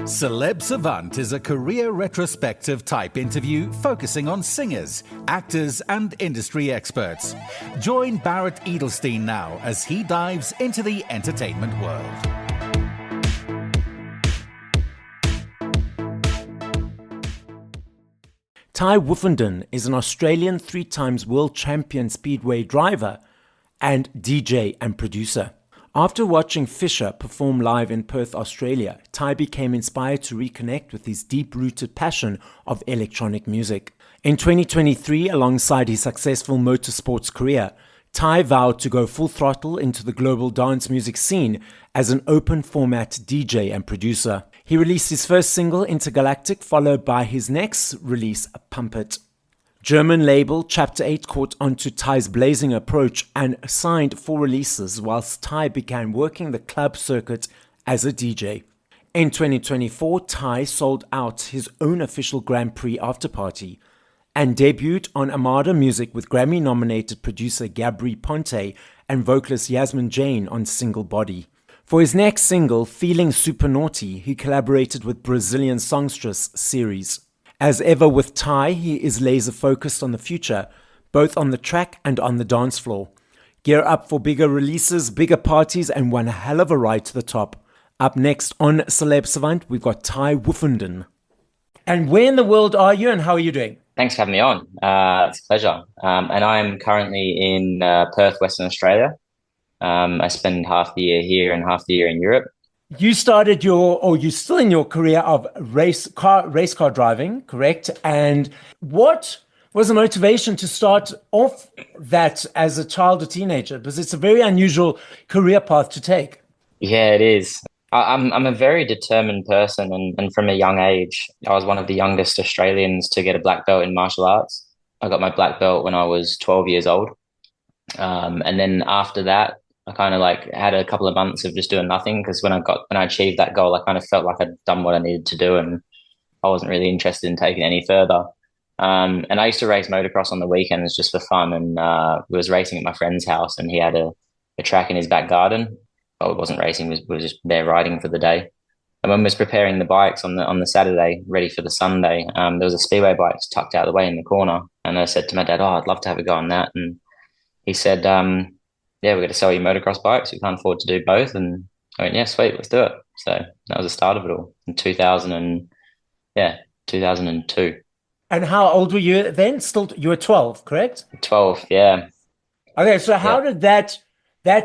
Celeb Savant is a career retrospective type interview focusing on singers, actors, and industry experts. Join Barrett Edelstein now as he dives into the entertainment world. Tai Woffinden is an Australian 3-time world champion speedway driver and DJ and producer. After watching Fisher perform live in Perth, Australia, Tai became inspired to reconnect with his deep-rooted passion of electronic music. In 2023, alongside his successful motorsports career, Tai vowed to go full throttle into the global dance music scene as an open-format DJ and producer. He released his first single, Intergalactic, followed by his next release, Pump It. German label Chapter 8 caught onto Tai's blazing approach and signed 4 releases whilst Tai began working the club circuit as a DJ. In 2024, Tai sold out his own official Grand Prix afterparty and debuted on Armada Music with Grammy-nominated producer Gabri Ponte and vocalist Yasmin Jane on Single Body. For his next single, Feeling Super Naughty, he collaborated with Brazilian songstress Ceres. As ever with Tai, he is laser-focused on the future, both on the track and on the dance floor. Gear up for bigger releases, bigger parties, and one hell of a ride to the top. Up next on Celeb Savant, we've got Tai Woffinden. And where in the world are you and how are you doing? Thanks for having me on. It's a pleasure. And I'm currently in Perth, Western Australia. I spend half the year here and half the year in Europe. You started you're still in your career of race car driving, correct? And what was the motivation to start off that as a child or teenager? Because it's a very unusual career path to take. Yeah, it is. I'm a very determined person, and from a young age, I was one of the youngest Australians to get a black belt in martial arts. I got my black belt when I was 12 years old. And then after that, I kind of had a couple of months of just doing nothing because when I achieved that goal, I kind of felt like I'd done what I needed to do and I wasn't really interested in taking it any further. And I used to race motocross on the weekends just for fun, and we was racing at my friend's house, and he had a track in his back garden. Well, it wasn't racing; we was just there riding for the day. And when we was preparing the bikes on the Saturday, ready for the Sunday, there was a speedway bike tucked out of the way in the corner, and I said to my dad, "Oh, I'd love to have a go on that." And he said, "Yeah, we're going to sell you motocross bikes. We can't afford to do both." And I went, "Yeah, sweet, let's do it." So that was the start of it all in 2002. And how old were you then? You were 12, correct? 12, yeah. Okay, so how did that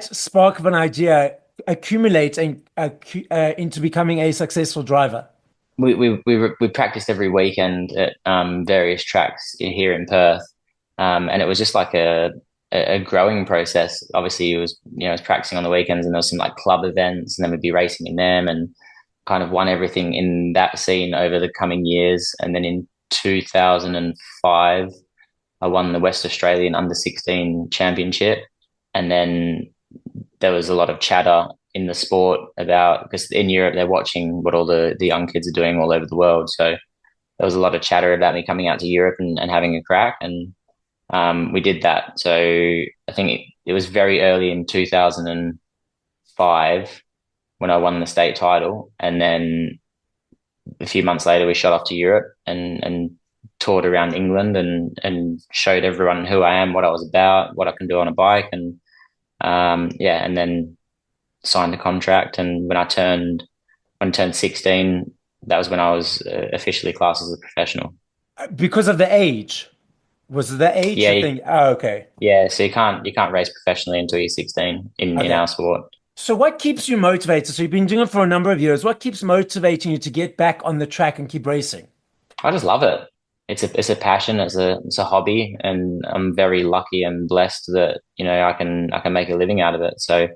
spark of an idea accumulate and into becoming a successful driver? We practiced every weekend at various tracks here in Perth, and it was just like a growing process. Obviously, it was I was practicing on the weekends, and there was some club events, and then we'd be racing in them, and kind of won everything in that scene over the coming years. And then in 2005, I won the West Australian Under-16 Championship, and then there was a lot of chatter in the sport about, because in Europe they're watching what all the young kids are doing all over the world. So there was a lot of chatter about me coming out to Europe and having a crack, and we did that. So I think it was very early in 2005 when I won the state title, and then a few months later we shot off to Europe and toured around England and showed everyone who I am, what I was about, what I can do on a bike, and and then signed a contract. And when I turned 16, that was when I was officially classed as a professional. Because of the age? Was it the age thing? Oh, okay. Yeah, so you can't race professionally until you're 16 in our sport. So what keeps you motivated? So you've been doing it for a number of years. What keeps motivating you to get back on the track and keep racing? I just love it. It's a passion. It's a hobby, and I'm very lucky and blessed that I can make a living out of it. So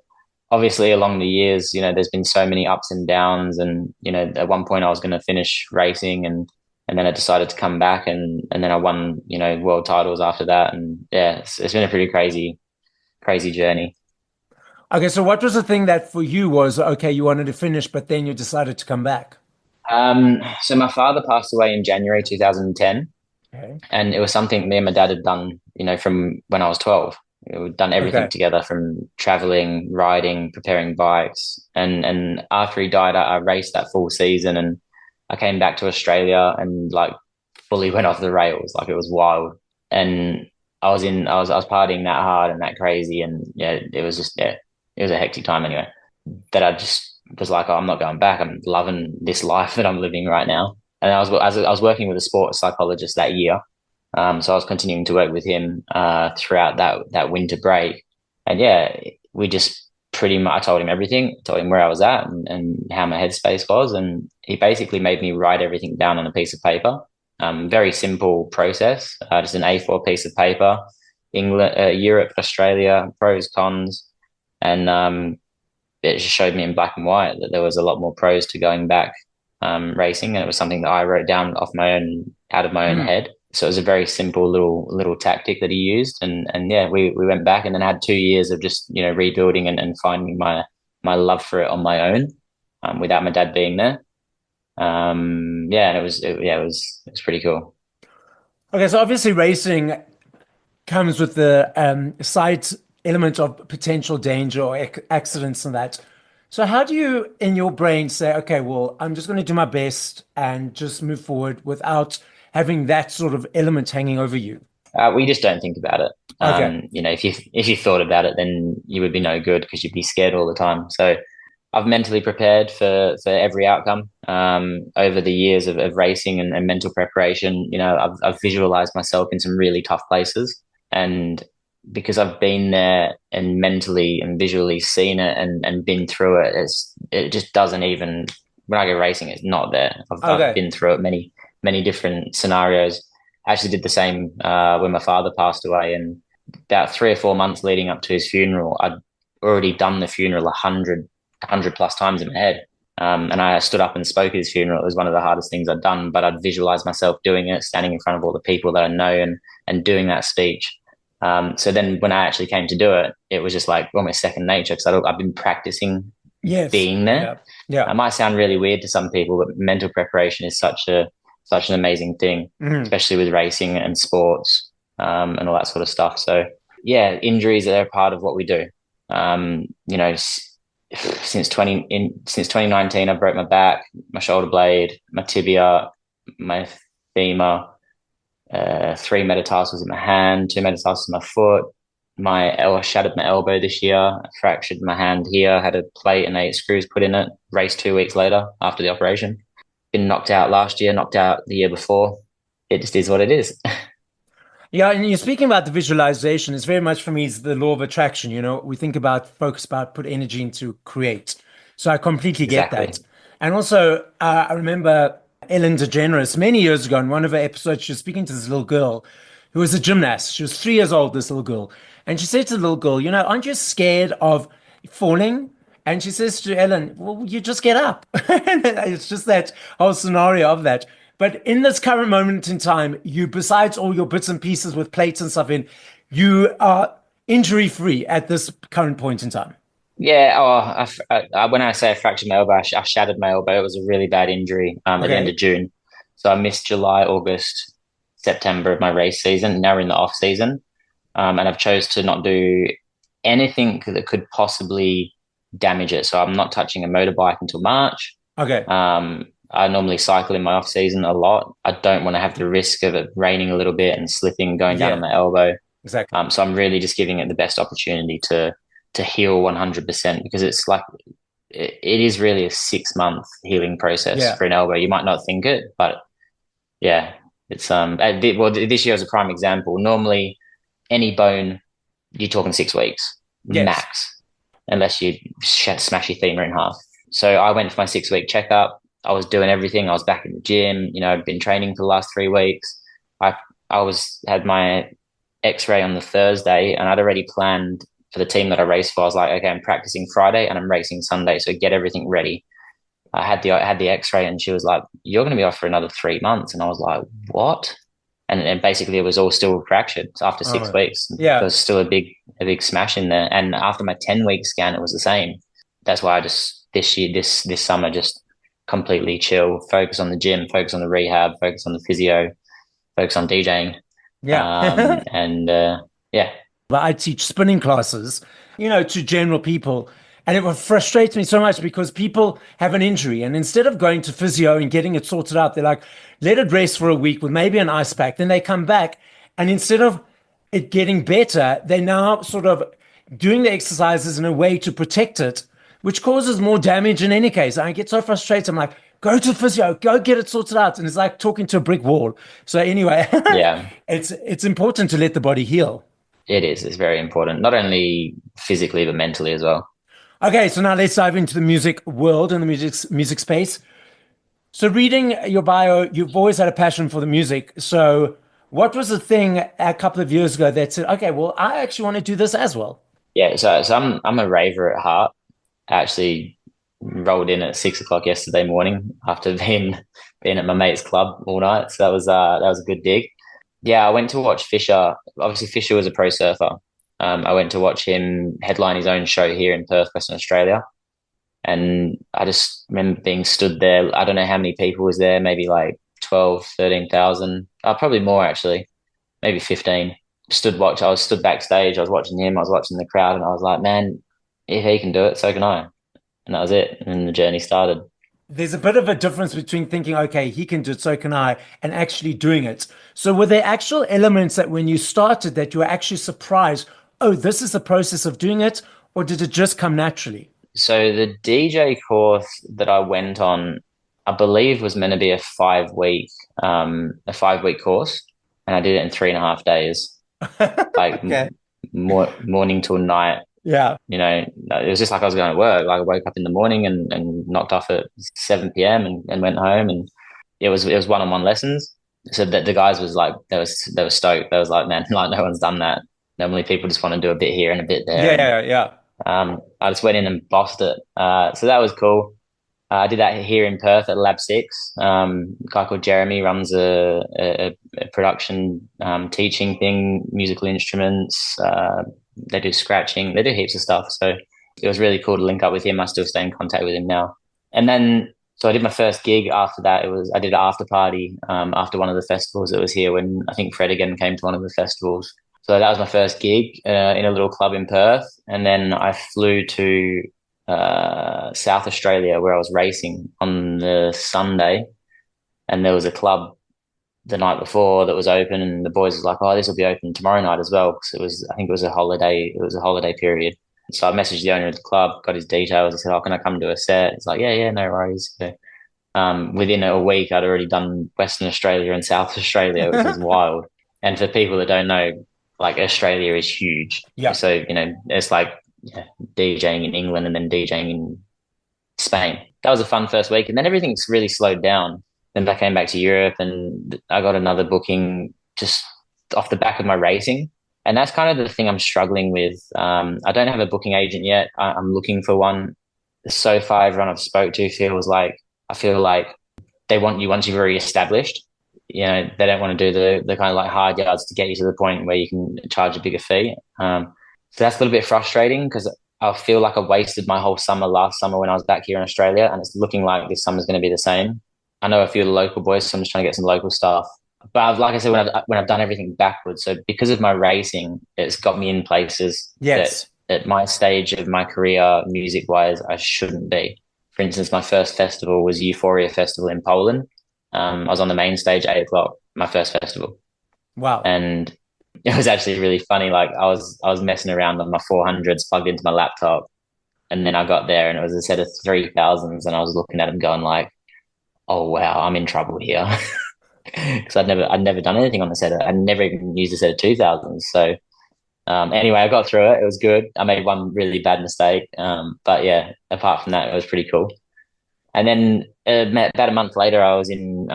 obviously along the years, there's been so many ups and downs, and at one point I was going to finish racing, and then I decided to come back, and then I won world titles after that, and it's been a pretty crazy journey. Okay, so what was the thing that for you was, okay, you wanted to finish, but then you decided to come back? So my father passed away in January 2010, okay. And it was something me and my dad had done, from when I was 12. We'd done everything together, from traveling, riding, preparing bikes. And after he died, I raced that full season, and I came back to Australia and like fully went off the rails. Like it was wild. And I was partying that hard and that crazy. And yeah, it was just, yeah, it was a hectic time anyway, that I just was like, oh, I'm not going back. I'm loving this life that I'm living right now. And I was working with a sports psychologist that year. So I was continuing to work with him throughout that winter break. And yeah, we just pretty much, I told him everything, I told him where I was at and how my headspace was. And he basically made me write everything down on a piece of paper. Very simple process, just an A4 piece of paper, England, Europe, Australia, pros, cons. And it just showed me in black and white that there was a lot more pros to going back racing. And it was something that I wrote down off my own, out of my own head. So it was a very simple little tactic that he used. And yeah, we went back and then had 2 years of just, you know, rebuilding and finding my love for it on my own, without my dad being there. Yeah, and it was pretty cool. Okay, so obviously racing comes with the side element of potential danger or accidents and that. So how do you, in your brain, say, okay, well, I'm just going to do my best and just move forward without having that sort of element hanging over you? We just don't think about it. Okay. You know, if you thought about it, then you would be no good because you'd be scared all the time. So I've mentally prepared for every outcome. Over the years of racing and mental preparation, you know, I've visualized myself in some really tough places. And because I've been there and mentally and visually seen it and been through it, it just doesn't even, when I go racing, it's not there. I've been through it many different scenarios. I actually did the same when my father passed away, and about 3 or 4 months leading up to his funeral, I'd already done the funeral 100 plus times in my head. And I stood up and spoke at his funeral. It was one of the hardest things I'd done, but I'd visualized myself doing it, standing in front of all the people that I know and doing that speech. So then when I actually came to do it, it was just like almost second nature because I've been practicing being there. Yeah. Yeah. It might sound really weird to some people, but mental preparation is such an amazing thing, especially with racing and sports, and all that sort of stuff. So yeah, injuries are a part of what we do. You know, since 2019, I broke my back, my shoulder blade, my tibia, my femur, 3 metatarsals in my hand, 2 metatarsals in my foot. I shattered my elbow this year. I fractured my hand here, had a plate and 8 screws put in it. Raced 2 weeks later after the operation. Been knocked out last year, knocked out the year before. It just is what it is. Yeah, and you're speaking about the visualization. It's very much for me is the law of attraction. You know, we think about focus about put energy into create. So I completely get Exactly. that. And also, I remember Ellen DeGeneres many years ago in one of her episodes, she was speaking to this little girl who was a gymnast. She was 3 years old, this little girl. And she said to the little girl, you know, aren't you scared of falling? And she says to Ellen, well, you just get up. It's just that whole scenario of that. But in this current moment in time, you, besides all your bits and pieces with plates and stuff in, you are injury free at this current point in time. Yeah. When I say I fractured my elbow, I shattered my elbow. It was a really bad injury at the end Okay. of June. So I missed July, August, September of my race season. Now we're in the off season. And I've chose to not do anything that could possibly damage it. So I'm not touching a motorbike until March. Okay. I normally cycle in my off season a lot. I don't want to have the risk of it raining a little bit and slipping, going down Yeah, on my elbow. exactly. So I'm really just giving it the best opportunity to heal 100% because it's like it is really a 6 month healing process Yeah. for an elbow. You might not think it, but yeah, it's well, this year is a prime example. Normally, any bone you're talking 6 weeks Yes. max, unless you smash your femur in half. So I went for my 6 week checkup. I was doing everything. I was back in the gym. You know, I'd been training for the last 3 weeks. I had my X-ray on the Thursday, and I'd already planned for the team that I raced for. I was like, okay, I'm practicing Friday and I'm racing Sunday, so get everything ready. I had the X-ray, and she was like, "You're going to be off for another 3 months," and I was like, "What?" And basically, it was all still fractured after Oh, 6 weeks. There yeah. was still a big smash in there, and after my 10 week scan, it was the same. That's why I just this summer just completely chill, focus on the gym, focus on the rehab, focus on the physio, focus on DJing, Yeah. and yeah, But I teach spinning classes, you know, to general people. And it frustrates me so much because people have an injury and instead of going to physio and getting it sorted out, they're like, let it rest for a week with maybe an ice pack. Then they come back and instead of it getting better, they're now sort of doing the exercises in a way to protect it, which causes more damage in any case. I get so frustrated. I'm like, go to physio, go get it sorted out. And it's like talking to a brick wall. So anyway, Yeah, it's important to let the body heal. it is. It's very important, not only physically, but mentally as well. Okay, so now let's dive into the music world and the music space. So reading your bio, you've always had a passion for the music. So what was the thing a couple of years ago that said, okay, well, I actually want to do this as well? Yeah, so I'm a raver at heart. I actually rolled in at 6 o'clock yesterday morning after being at my mate's club all night. So that was a good dig. Yeah, I went to watch Fisher. Obviously, Fisher was a pro surfer. I went to watch him headline his own show here in Perth, Western Australia. And I just remember being stood there. I don't know how many people was there, maybe like 12, 13,000. Probably more actually, maybe 15. I was stood backstage. I was watching him. I was watching the crowd and I was like, man, if he can do it, so can I. And that was it. And the journey started. There's a bit of a difference between thinking, okay, he can do it, so can I, and actually doing it. So were there actual elements that when you started that you were actually surprised, oh, this is the process of doing it, or did it just come naturally? So the DJ course that I went on, I believe was meant to be a 5 week course. And I did it in 3.5 days, like Okay. morning till night. Yeah. It was just like I was going to work. Like I woke up in the morning and knocked off at 7 p.m. and went home, and it was one-on-one lessons. So that the guys was like they were stoked. They was like, man, like no one's done that. Normally people just want to do a bit here and a bit there. And Yeah, yeah. I just went in and bossed it. So that was cool. I did that here in Perth at Lab 6. A guy called Jeremy runs a production teaching thing, musical instruments. They do scratching. They do heaps of stuff. So it was really cool to link up with him. I still stay in contact with him now. And then, so I did my first gig after that. I did an after party after one of the festivals that was here when I think Fred again came to one of the festivals. So that was my first gig in a little club in Perth. And then I flew to South Australia where I was racing on the Sunday, and there was a club the night before that was open, and the boys was like, "Oh, this will be open tomorrow night as well," because I think it was a holiday. It was a holiday period. So I messaged the owner of the club, got his details. I said, "Oh, can I come to a set?" It's like, "Yeah, yeah, no worries." So, within a week, I'd already done Western Australia and South Australia, which is wild. And for people that don't know, like Australia is huge. Yeah. So it's like DJing in England and then DJing in Spain. That was a fun first week, and then everything's really slowed down. Then I came back to Europe, and I got another booking just off the back of my racing, and that's kind of the thing I'm struggling with. I don't have a booking agent yet. I'm looking for one. So far, everyone I've spoke to I feel like they want you once you've already established. They don't want to do the kind of like hard yards to get you to the point where you can charge a bigger fee. So that's a little bit frustrating because I feel like I wasted my whole summer last summer when I was back here in Australia, and it's looking like this summer's going to be the same. I know a few of the local boys, so I'm just trying to get some local stuff. But like I said, when I've done everything backwards, so because of my racing, it's got me in places Yes. that at my stage of my career, music-wise, I shouldn't be. For instance, my first festival was Euphoria Festival in Poland. I was on the main stage at 8 o'clock, my first festival. Wow. And it was actually really funny. Like I was messing around on my 400s plugged into my laptop, and then I got there and it was a set of 3,000s, and I was looking at them going like, "Oh wow, I'm in trouble here," because I'd never done anything on the set. I'd never even used a set of 2,000s. So anyway, I got through it. It was good. I made one really bad mistake, but yeah, apart from that, it was pretty cool. And then about a month later, I was in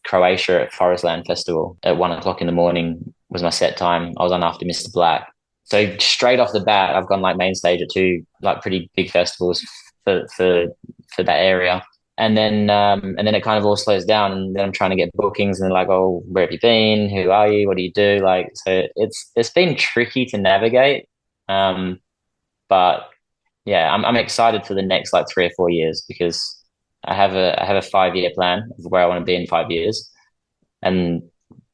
Croatia at Forestland Festival at 1 o'clock in the morning was my set time. I was on after Mr. Black. So straight off the bat, I've gone like main stage at two like pretty big festivals for that area. And then it kind of all slows down, and then I'm trying to get bookings, and they're like, "Oh, where have you been? Who are you? What do you do?" Like, so it's been tricky to navigate. But yeah, I'm excited for the next like 3 or 4 years because I have a 5-year plan of where I want to be in 5 years. And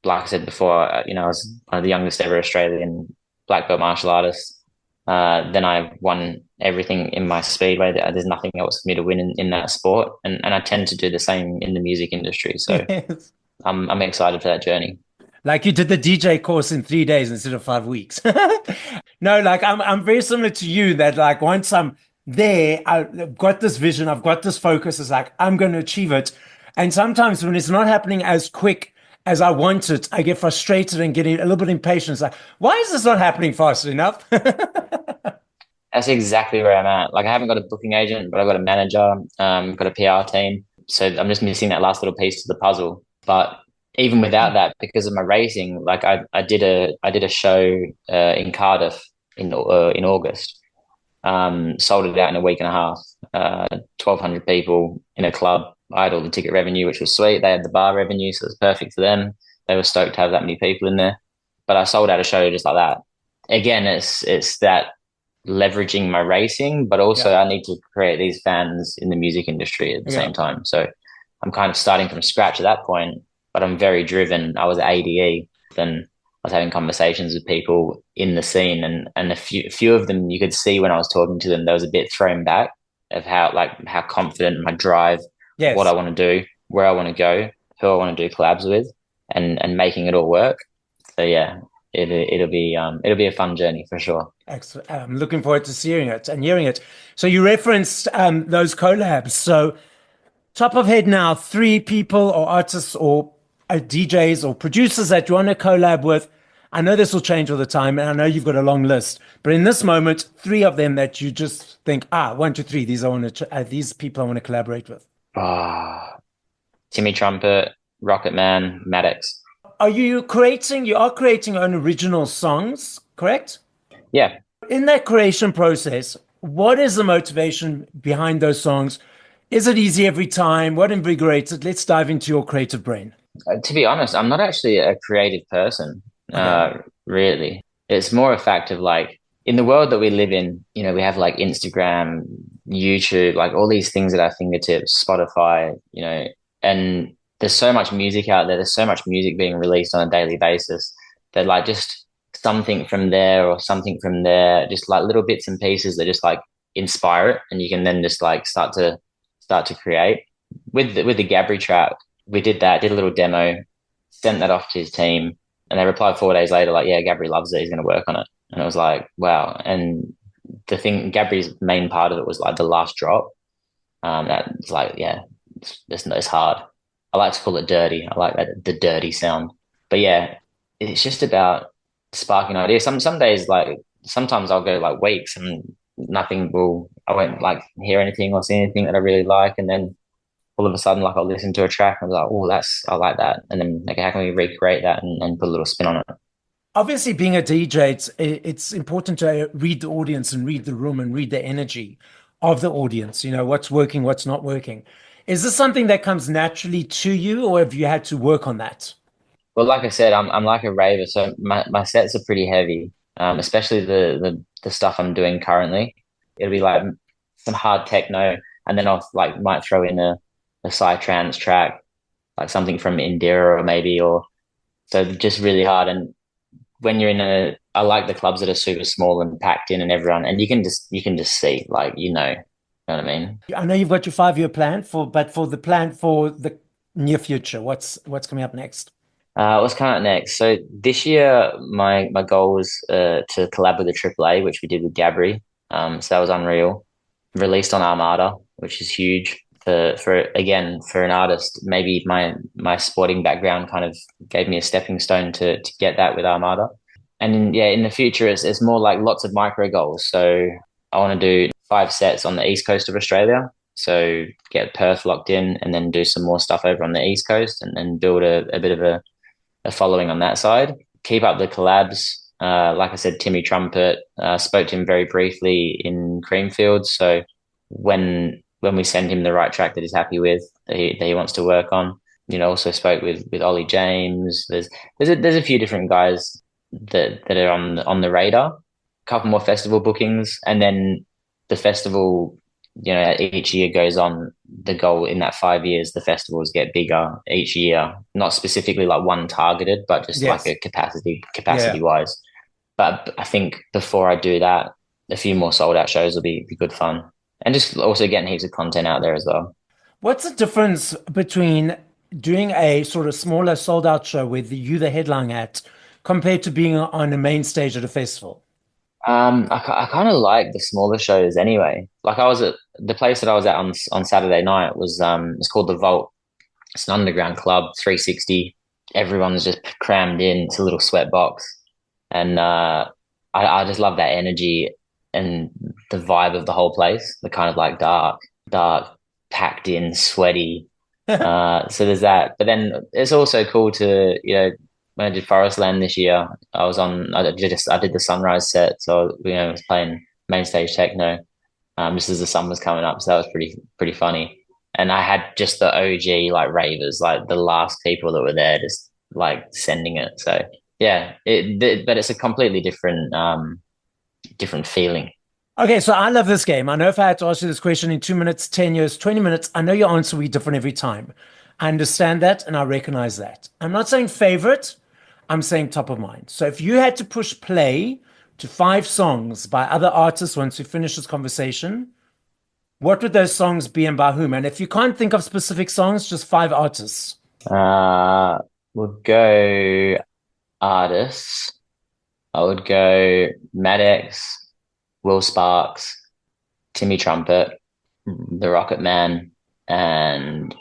like I said before, I was one of the youngest ever Australian black belt martial artists. Then I won everything in my speedway. There's nothing else for me to win in that sport, and I tend to do the same in the music industry. So Yes. I'm excited for that journey. Like you did the DJ course in 3 days instead of 5 weeks. No, like I'm very similar to you that like once I'm there, I've got this vision, I've got this focus, it's like I'm going to achieve it. And sometimes when it's not happening as quick as I want it, I get frustrated and getting a little bit impatient. It's like, why is this not happening fast enough? That's exactly where I'm at. Like I haven't got a booking agent, but I've got a manager, got a PR team. So I'm just missing that last little piece to the puzzle. But even without that, because of my racing, like I did a show in Cardiff in August. Sold it out in a week and a half. 1,200 people in a club. I had all the ticket revenue, which was sweet. They had the bar revenue, so it was perfect for them. They were stoked to have that many people in there. But I sold out a show just like that. Again, it's that leveraging my racing, but also Yeah. I need to create these fans in the music industry at the Yeah. same time. So I'm kind of starting from scratch at that point, but I'm very driven. I was at ADE, then I was having conversations with people in the scene, and a few of them you could see when I was talking to them, there was a bit thrown back of how confident my drive, what I Yes. want to do, where I want to go, who I want to do collabs with, and making it all work. So yeah, it'll be a fun journey for sure. Excellent. I'm looking forward to seeing it and hearing it. So you referenced those collabs. So top of head now, three people or artists or DJs or producers that you want to collab with. I know this will change all the time, and I know you've got a long list. But in this moment, three of them that you just think, one, two, three. These people I want to collaborate with. Ah, Timmy Trumpet, Rocket Man, Maddox. Are you creating? You are creating your own original songs, correct? Yeah. In that creation process, what is the motivation behind those songs? Is it easy every time? What invigorates it? Let's dive into your creative brain. To be honest, I'm not actually a creative person, Okay. really. It's more a fact of like in the world that we live in, we have like Instagram, YouTube, like all these things at our fingertips, Spotify, and there's so much music out there. There's so much music being released on a daily basis that like just something from there or something from there, just like little bits and pieces that just like inspire it, and you can then just like start to create. With the Gabri track, we did that, did a little demo, sent that off to his team, and they replied 4 days later, like, yeah, Gabri loves it, he's going to work on it. And it was like, wow. And Gabri's main part of it was like the last drop. That's like, yeah, it's hard. I like to call it dirty. I like that the dirty sound. But yeah, it's just about sparking ideas. Some days, like sometimes I'll go like weeks and I won't like hear anything or see anything that I really like, and then all of a sudden, like I'll listen to a track and I'm like, oh, I like that. And then like, how can we recreate that and put a little spin on it? Obviously, being a DJ, it's important to read the audience and read the room and read the energy of the audience. You know, what's working, what's not working. Is this something that comes naturally to you, or have you had to work on that? Well, like I said, I'm like a raver, so my sets are pretty heavy, especially the stuff I'm doing currently. It'll be like some hard techno, and then I'll like might throw in a psytrance track, like something from Indira or maybe, or so just really hard. And when you're I like the clubs that are super small and packed in, and everyone, and you can just see, like you know what I mean. I know you've got your 5 year plan but for the plan for the near future, what's coming up next? What's coming up next? So this year, my goal was to collab with the AAA, which we did with Gabri. So that was unreal. Released on Armada, which is huge for an artist. Maybe my sporting background kind of gave me a stepping stone to get that with Armada. And yeah, in the future, it's more like lots of micro goals. So I want to do 5 sets on the east coast of Australia. So get Perth locked in, and then do some more stuff over on the east coast, and then build a bit of a following on that side. Keep up the collabs. Like I said, Timmy Trumpet, spoke to him very briefly in Creamfield. So when we send him the right track that he's happy with, that he wants to work on, also spoke with Ollie James. There's a few different guys that are on the radar. A couple more festival bookings, and then the festival, each year goes on. The goal in that 5 years, the festivals get bigger each year, not specifically like one targeted, but just like Yes. a capacity Yeah. wise. But I think before I do that, a few more sold out shows will be good fun. And just also getting heaps of content out there as well. What's the difference between doing a sort of smaller sold out show with you the headline act compared to being on a main stage at a festival? I kind of like the smaller shows anyway. Like I was at the place that I was at on Saturday night was it's called the Vault. It's an underground club, 360. Everyone's just crammed in. It's a little sweat box, and I just love that energy and the vibe of the whole place. The kind of like dark, packed in, sweaty. So there's that. But then it's also cool to, when I did Forestland this year, I did the sunrise set. So, I was playing main stage techno, just as the sun was coming up. So that was pretty funny. And I had just the OG like ravers, like the last people that were there, just like sending it. So yeah, but it's a completely different feeling. Okay, so I love this game. I know if I had to ask you this question in 2 minutes, 10 years, 20 minutes, I know your answer will be different every time. I understand that and I recognize that. I'm not saying favorite, I'm saying top of mind. So if you had to push play to 5 songs by other artists once we finish this conversation, what would those songs be and by whom? And if you can't think of specific songs, just 5 artists. We'll go artists. I would go Maddox, Will Sparks, Timmy Trumpet, The Rocket Man, and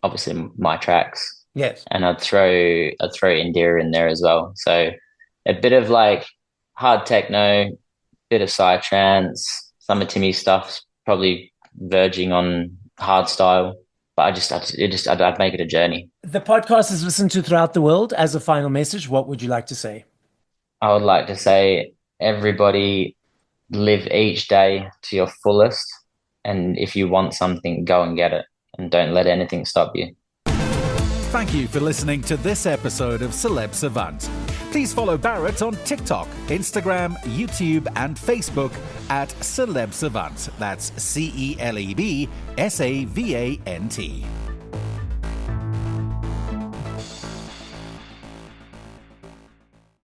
obviously my tracks. Yes. And I'd throw India in there as well. So a bit of like hard techno, bit of psytrance, some of Timmy's stuff, probably verging on hard style. But I'd make it a journey. The podcast is listened to throughout the world. As a final message, what would you like to say? I would like to say, everybody live each day to your fullest. And if you want something, go and get it. And don't let anything stop you. Thank you for listening to this episode of Celeb Savant. Please follow Barrett on TikTok, Instagram, YouTube, and Facebook at Celeb Savant. That's CelebSavant.